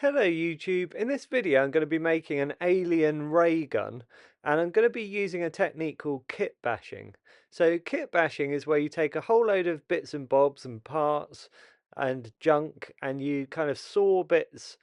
Hello YouTube, in this video I'm going to be making an alien ray gun and I'm going to be using a technique called kit bashing. So kit bashing is where you take a whole load of bits and bobs and parts and junk and you kind of saw bits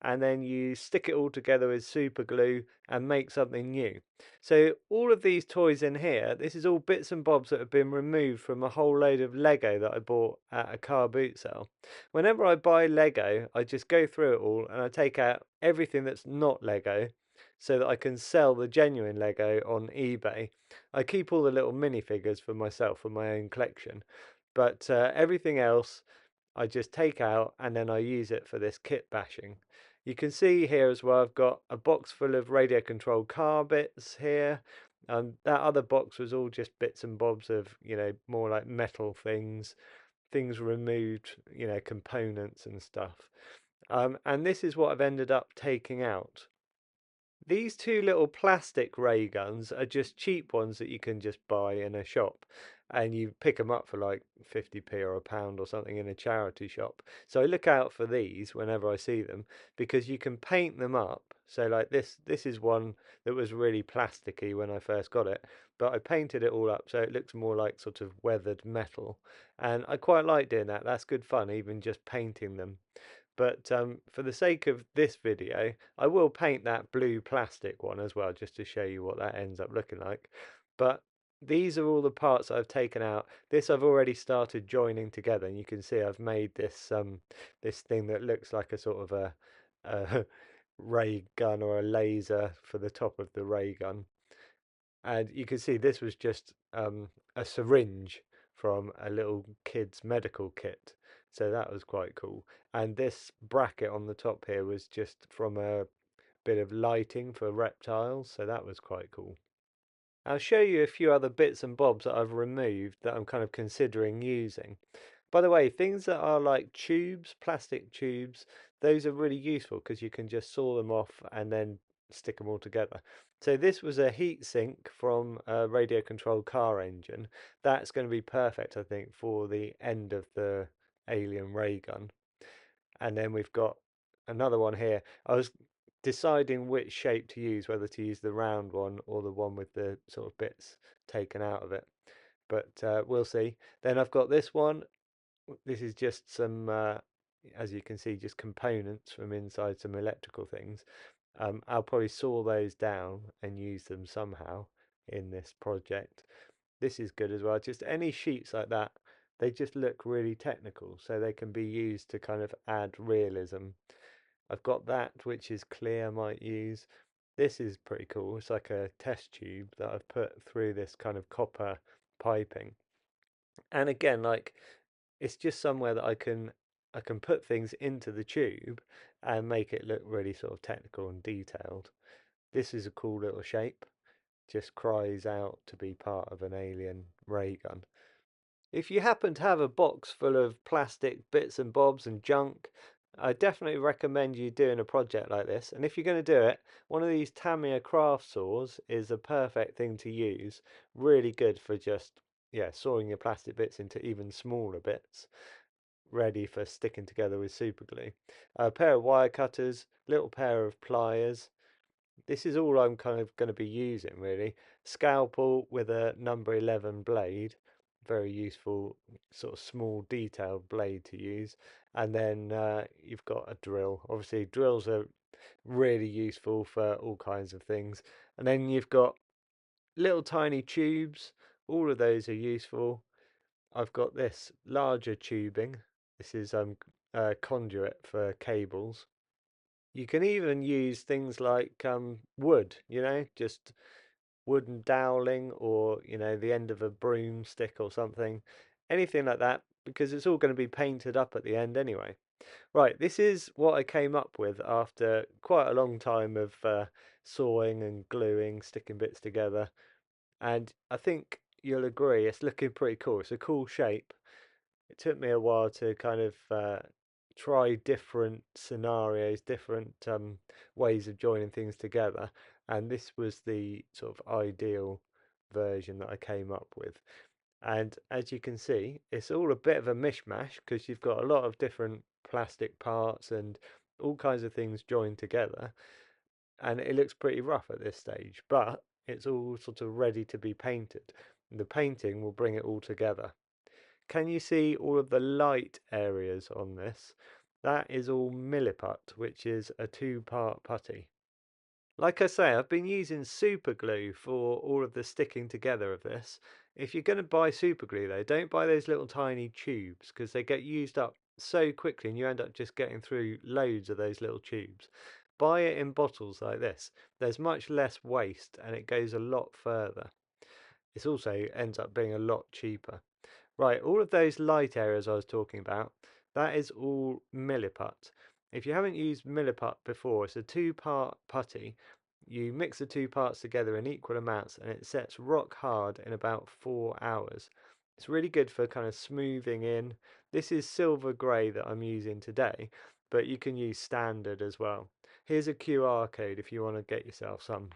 and then you stick it all together with super glue and make something new. So all of these toys in here, this is all bits and bobs that have been removed from a whole load of Lego that I bought at a car boot sale. Whenever I buy Lego, I just go through it all and I take out everything that's not Lego so that I can sell the genuine Lego on eBay. I keep all the little minifigures for myself for my own collection, but everything else I just take out and then I use it for this kit bashing. You can see here as well, I've got a box full of radio controlled car bits here. That other box was all just bits and bobs of, more like metal things removed, components and stuff. And this is what I've ended up taking out. These two little plastic ray guns are just cheap ones that you can just buy in a shop and you pick them up for like 50p or a pound or something in a charity shop. So I look out for these whenever I see them because you can paint them up. So like this is one that was really plasticky when I first got it, but I painted it all up so it looks more like sort of weathered metal. And I quite like doing that. That's good fun, even just painting them. But for the sake of this video, I will paint that blue plastic one as well, just to show you what that ends up looking like. But these are all the parts I've taken out. This I've already started joining together, and you can see I've made this thing that looks like a sort of a ray gun or a laser for the top of the ray gun. And you can see this was just a syringe from a little kid's medical kit. So that was quite cool. And this bracket on the top here was just from a bit of lighting for reptiles. So that was quite cool. I'll show you a few other bits and bobs that I've removed that I'm kind of considering using. By the way, things that are like tubes, plastic tubes, those are really useful because you can just saw them off and then stick them all together. So this was a heat sink from a radio controlled car engine. That's going to be perfect, I think, for the end of the alien ray gun. And then we've got another one here. I was deciding which shape to use, whether to use the round one or the one with the sort of bits taken out of it. But we'll see. Then I've got this one. This is just some, as you can see, just components from inside some electrical things. I'll probably saw those down and use them somehow in this project. This is good as well. Just any sheets like that, they just look really technical, so they can be used to kind of add realism. I've got that which is clear, I might use. This is pretty cool. It's like a test tube that I've put through this kind of copper piping. And again, like it's just somewhere that I can put things into the tube and make it look really sort of technical and detailed. This is a cool little shape. Just cries out to be part of an alien ray gun. If you happen to have a box full of plastic bits and bobs and junk, I definitely recommend you doing a project like this. And if you're going to do it, one of these Tamiya craft saws is a perfect thing to use. Really good for just, yeah, sawing your plastic bits into even smaller bits, ready for sticking together with super glue. A pair of wire cutters, little pair of pliers. This is all I'm kind of going to be using really. Scalpel with a number 11 blade, very useful sort of small detailed blade to use. And then you've got a drill. Obviously drills are really useful for all kinds of things. And then you've got little tiny tubes. All of those are useful. I've got this larger tubing. This is conduit for cables. You can even use things like wood, just wooden doweling or, the end of a broomstick or something. Anything like that, because it's all going to be painted up at the end anyway. Right, this is what I came up with after quite a long time of sawing and gluing, sticking bits together. And I think you'll agree, it's looking pretty cool. It's a cool shape. It took me a while to kind of try different scenarios, different ways of joining things together, and this was the sort of ideal version that I came up with. And as you can see, it's all a bit of a mishmash because you've got a lot of different plastic parts and all kinds of things joined together, and it looks pretty rough at this stage, but it's all sort of ready to be painted. The painting will bring it all together. Can you see all of the light areas on this? That is all milliput, which is a two-part putty. Like I say, I've been using super glue for all of the sticking together of this. If you're going to buy super glue though, don't buy those little tiny tubes because they get used up so quickly and you end up just getting through loads of those little tubes. Buy it in bottles like this. There's much less waste and it goes a lot further. It also ends up being a lot cheaper. Right, all of those light areas I was talking about, that is all milliput. If you haven't used milliput before, it's a two-part putty. You mix the two parts together in equal amounts and it sets rock hard in about 4 hours. It's really good for kind of smoothing in. This is silver grey that I'm using today, but you can use standard as well. Here's a QR code if you want to get yourself some.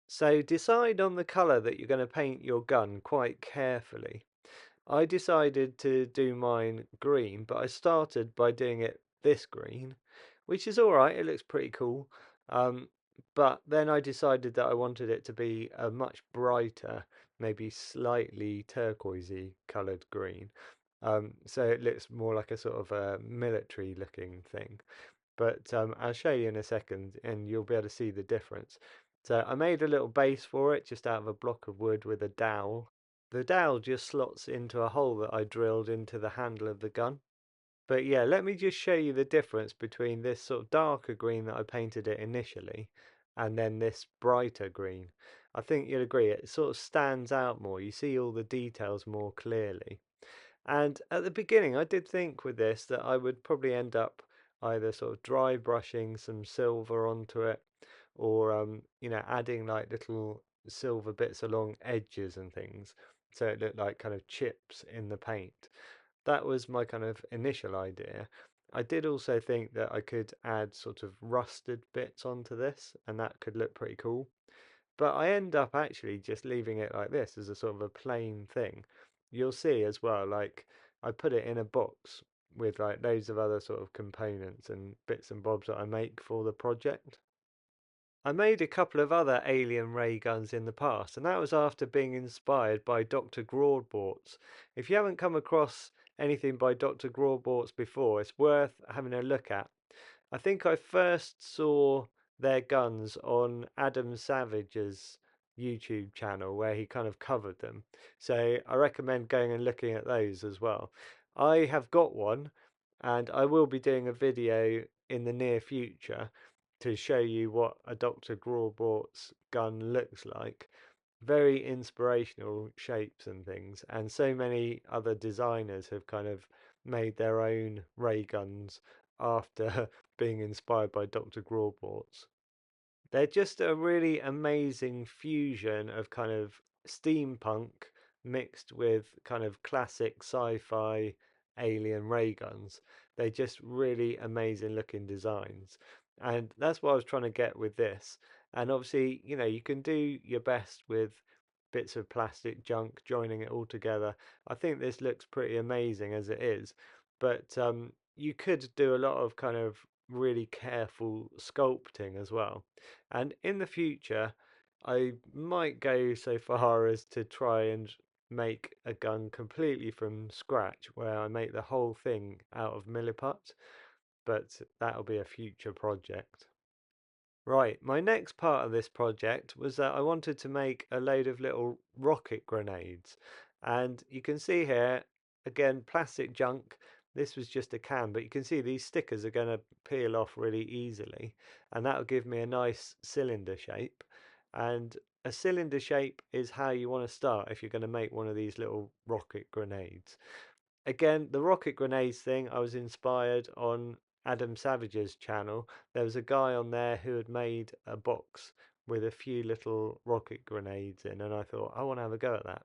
So decide on the colour that you're going to paint your gun quite carefully. I decided to do mine green, but I started by doing it this green, which is all right. It looks pretty cool. Um, but then I decided that I wanted it to be a much brighter, maybe slightly turquoisey coloured green. So it looks more like a sort of a military looking thing. But I'll show you in a second and you'll be able to see the difference. So I made a little base for it just out of a block of wood with a dowel. The dowel just slots into a hole that I drilled into the handle of the gun. But yeah, let me just show you the difference between this sort of darker green that I painted it initially and then this brighter green. I think you'll agree it sort of stands out more. You see all the details more clearly. And at the beginning, I did think with this that I would probably end up either sort of dry brushing some silver onto it or, adding like little silver bits along edges and things so it looked like kind of chips in the paint. That was my kind of initial idea. I did also think that I could add sort of rusted bits onto this and that could look pretty cool. But I end up actually just leaving it like this as a sort of a plain thing. You'll see as well, like I put it in a box with like loads of other sort of components and bits and bobs that I make for the project. I made a couple of other alien ray guns in the past, and that was after being inspired by Dr. Grordbort's. If you haven't come across anything by Dr. Grordbort's before, it's worth having a look at. I think I first saw their guns on Adam Savage's YouTube channel where he kind of covered them. So I recommend going and looking at those as well. I have got one and I will be doing a video in the near future to show you what a Dr. Grorbort's gun looks like. Very inspirational shapes and things, and so many other designers have kind of made their own ray guns after being inspired by Dr. Grorbort's. They're just a really amazing fusion of kind of steampunk mixed with kind of classic sci-fi alien ray guns. They're just really amazing looking designs. And that's what I was trying to get with this. And obviously, you can do your best with bits of plastic junk, joining it all together. I think this looks pretty amazing as it is, but you could do a lot of kind of really careful sculpting as well. And in the future, I might go so far as to try and make a gun completely from scratch, where I make the whole thing out of milliput, but that'll be a future project. Right, my next part of this project was that I wanted to make a load of little rocket grenades. And you can see here, again, plastic junk. This was just a can, but you can see these stickers are going to peel off really easily. And that'll give me a nice cylinder shape. And a cylinder shape is how you want to start if you're going to make one of these little rocket grenades. Again, the rocket grenades thing, I was inspired on Adam Savage's channel. There was a guy on there who had made a box with a few little rocket grenades in, and I thought, I want to have a go at that.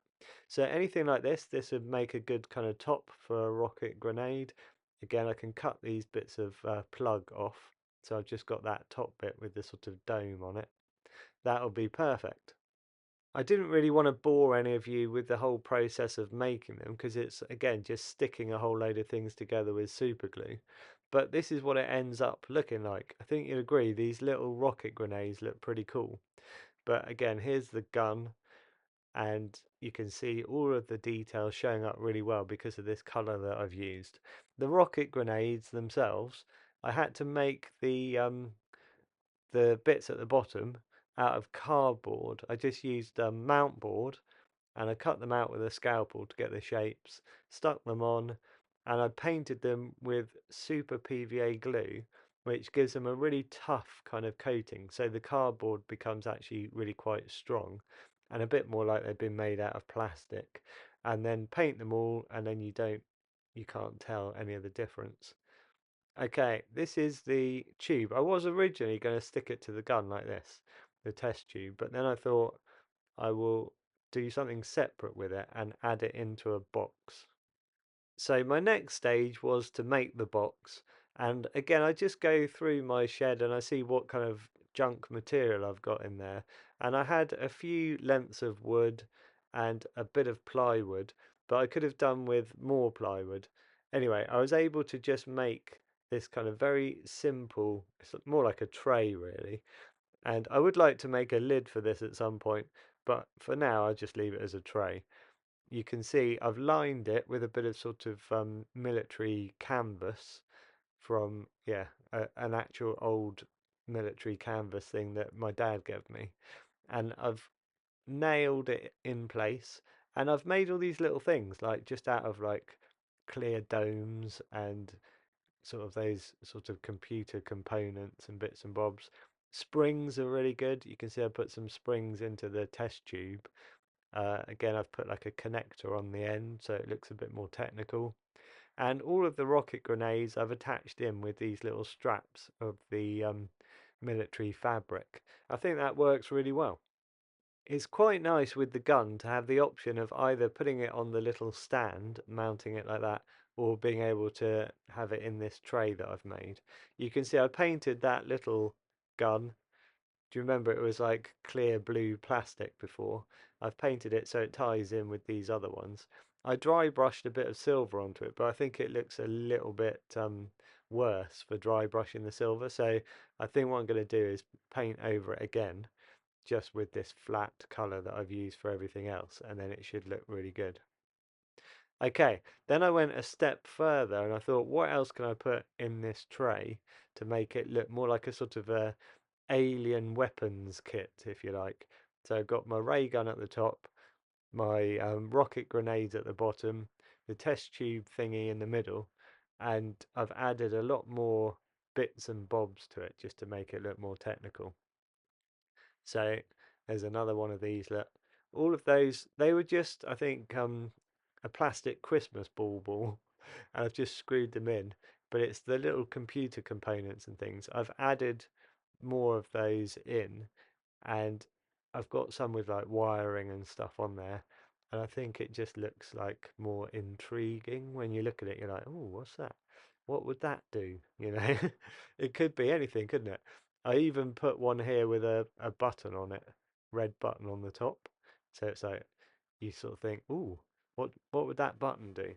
So anything like this would make a good kind of top for a rocket grenade. Again, I can cut these bits of plug off. So I've just got that top bit with the sort of dome on it. That'll be perfect. I didn't really want to bore any of you with the whole process of making them because it's, again, just sticking a whole load of things together with super glue. But this is what it ends up looking like. I think you'd agree these little rocket grenades look pretty cool. But again, here's the gun, and you can see all of the details showing up really well because of this color that I've used. The rocket grenades themselves, I had to make the bits at the bottom out of cardboard. I just used mount board and I cut them out with a scalpel to get the shapes, stuck them on, and I painted them with super PVA glue, which gives them a really tough kind of coating. So the cardboard becomes actually really quite strong and a bit more like they've been made out of plastic. And then paint them all, and then you can't tell any of the difference. Okay, this is the tube. I was originally going to stick it to the gun like this, the test tube, but then I thought I will do something separate with it and add it into a box. So my next stage was to make the box. And again, I just go through my shed and I see what kind of junk material I've got in there. And I had a few lengths of wood and a bit of plywood, but I could have done with more plywood. Anyway, I was able to just make this kind of very simple, it's more like a tray really. And I would like to make a lid for this at some point, but for now I'll just leave it as a tray. You can see I've lined it with a bit of sort of military canvas from, yeah, an actual old military canvas thing that my dad gave me. And I've nailed it in place. And I've made all these little things, like just out of like clear domes and sort of those sort of computer components and bits and bobs. Springs are really good. You can see I put some springs into the test tube. Again, I've put like a connector on the end so it looks a bit more technical. And all of the rocket grenades I've attached in with these little straps of the military fabric. I think that works really well. It's quite nice with the gun to have the option of either putting it on the little stand, mounting it like that, or being able to have it in this tray that I've made. You can see I painted that little gun. Do you remember it was like clear blue plastic before? I've painted it so it ties in with these other ones. I dry brushed a bit of silver onto it, but I think it looks a little bit worse for dry brushing the silver. So I think what I'm going to do is paint over it again, just with this flat colour that I've used for everything else, and then it should look really good. Okay, then I went a step further and I thought, what else can I put in this tray to make it look more like a sort of a alien weapons kit, if you like. So I've got my ray gun at the top, my rocket grenades at the bottom, the test tube thingy in the middle, and I've added a lot more bits and bobs to it just to make it look more technical. So there's another one of these. Look, all of those, they were just, I think, a plastic Christmas ball, and I've just screwed them in. But it's the little computer components and things. I've added more of those in, and I've got some with like wiring and stuff on there. And I think it just looks like more intriguing when you look at it. You're like, oh, what's that? What would that do? You know, it could be anything, couldn't it? I even put one here with a button on it, red button on the top. So it's like you sort of think, ooh, what would that button do?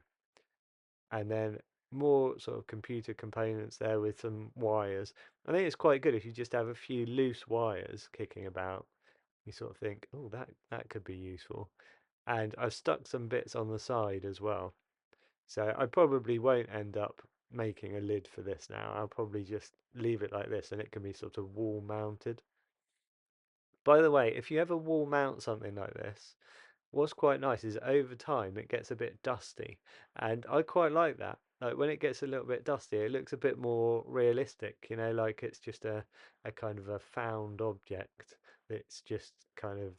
And then more sort of computer components there with some wires. I think it's quite good if you just have a few loose wires kicking about. You sort of think, oh, that could be useful. And I've stuck some bits on the side as well. So I probably won't end up making a lid for this now. I'll probably just leave it like this and it can be sort of wall mounted. By the way, if you ever wall mount something like this, what's quite nice is over time it gets a bit dusty, and I quite like that. Like when it gets a little bit dusty, it looks a bit more realistic, you know, like it's just a kind of a found object that's just kind of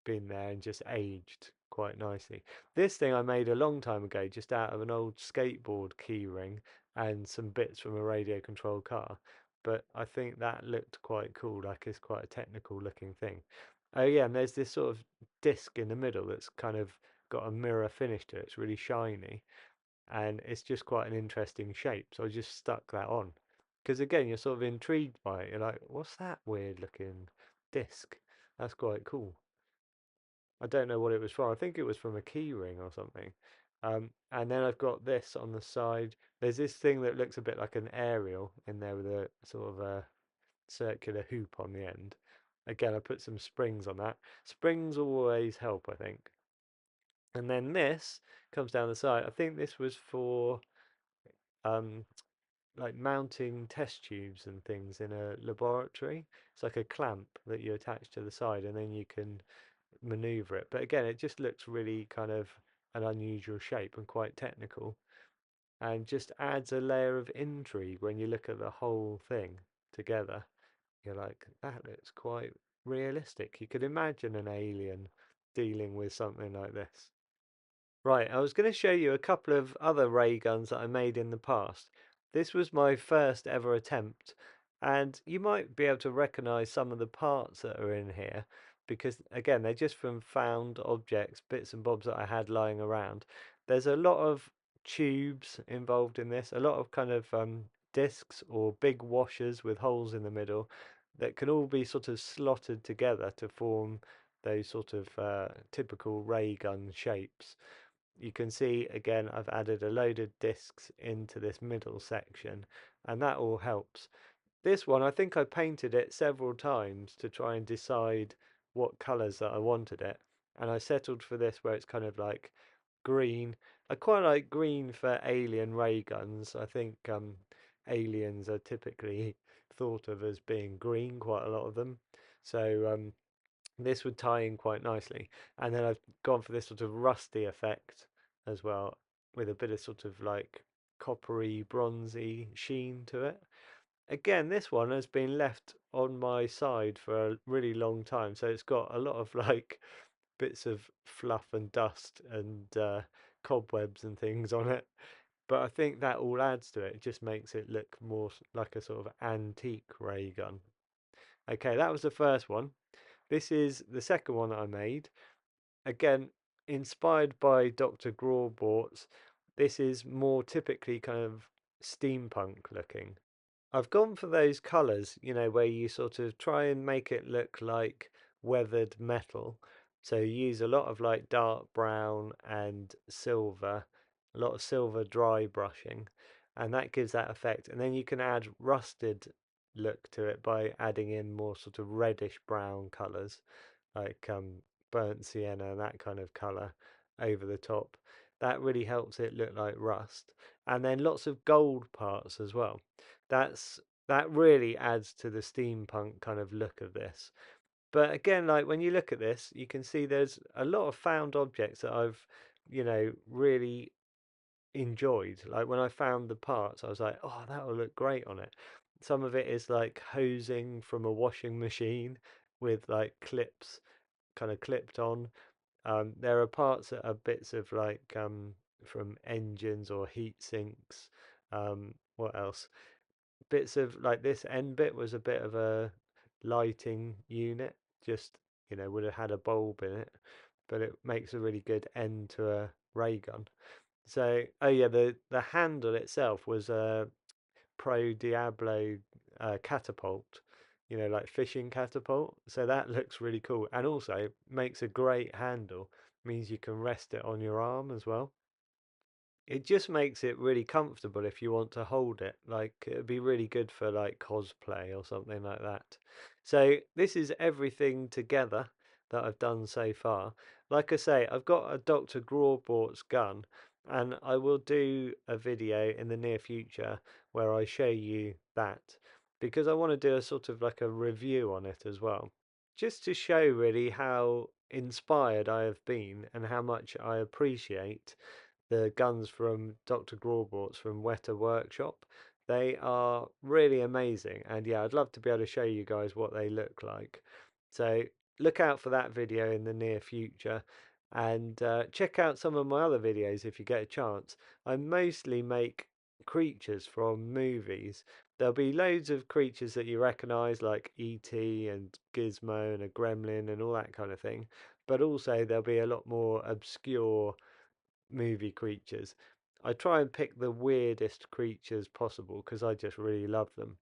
been there and just aged quite nicely. This thing I made a long time ago just out of an old skateboard key ring and some bits from a radio controlled car. But I think that looked quite cool, like it's quite a technical looking thing. Oh yeah, and there's this sort of disc in the middle that's kind of got a mirror finish to it. It's really shiny and it's just quite an interesting shape. So I just stuck that on. Because again, you're sort of intrigued by it. You're like, what's that weird looking disc? That's quite cool. I don't know what it was from. I think it was from a key ring or something. And then I've got this on the side. There's this thing that looks a bit like an aerial in there with a sort of a circular hoop on the end. Again, I put some springs on that. Springs always help, I think. And then this comes down the side. I think this was for um, like mounting test tubes and things in a laboratory. It's like a clamp that you attach to the side and then you can maneuver it. But again, it just looks really kind of an unusual shape and quite technical and just adds a layer of intrigue when you look at the whole thing together. You're like, that looks quite realistic. You could imagine an alien dealing with something like this. Right, I was going to show you a couple of other ray guns that I made in the past. This was my first ever attempt, and you might be able to recognize some of the parts that are in here because, again, they're just from found objects, bits and bobs that I had lying around. There's a lot of tubes involved in this, a lot of kind of discs or big washers with holes in the middle that can all be sort of slotted together to form those sort of typical ray gun shapes. You can see again I've added a load of discs into this middle section and that all helps. This one I think I painted it several times to try and decide what colours that I wanted it, and I settled for this where it's kind of like green. I quite like green for alien ray guns. I think aliens are typically thought of as being green, quite a lot of them. So this would tie in quite nicely. And then I've gone for this sort of rusty effect as well, with a bit of sort of like coppery, bronzy sheen to it. Again, this one has been left on my side for a really long time, so it's got a lot of like bits of fluff and dust and cobwebs and things on it. But I think that all adds to it. It just makes it look more like a sort of antique ray gun. Okay, that was the first one. This is the second one that I made. Again, inspired by Dr. Grorbort's. This is more typically kind of steampunk looking. I've gone for those colours, you know, where you sort of try and make it look like weathered metal. So you use a lot of like dark brown and silver, a lot of silver dry brushing, and that gives that effect. And then you can add rusted look to it by adding in more sort of reddish brown colours, like burnt sienna and that kind of colour over the top. That really helps it look like rust. And then lots of gold parts as well. That's that really adds to the steampunk kind of look of this. But again, like when you look at this, you can see there's a lot of found objects that I've, really enjoyed. Like when I found the parts, I was like, oh, that will look great on it. Some of it is like hosing from a washing machine with like clips kind of clipped on. There are parts that are bits of like from engines or heat sinks. What else? Bits of like this end bit was a bit of a lighting unit, just would have had a bulb in it, but it makes a really good end to a ray gun. So, oh yeah, the handle itself was a Pro Diablo catapult, like fishing catapult. So that looks really cool, and also makes a great handle. Means you can rest it on your arm as well. It just makes it really comfortable if you want to hold it. Like it'd be really good for like cosplay or something like that. So this is everything together that I've done so far. Like I say, I've got a Dr. Grawbort's gun, and I will do a video in the near future where I show you that because I want to do a sort of like a review on it as well. Just to show really how inspired I have been and how much I appreciate the guns from Dr. Grorbort's from Weta Workshop. They are really amazing, and yeah, I'd love to be able to show you guys what they look like. So look out for that video in the near future, and check out some of my other videos if you get a chance. I mostly make creatures from movies. There'll be loads of creatures that you recognise, like E.T. and Gizmo and a gremlin and all that kind of thing. But also there'll be a lot more obscure movie creatures. I try and pick the weirdest creatures possible because I just really love them.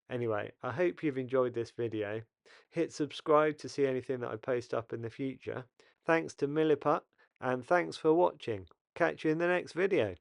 Anyway, I hope you've enjoyed this video. Hit subscribe to see anything that I post up in the future. thanks to Milliput, and thanks for watching. Catch you in the next video.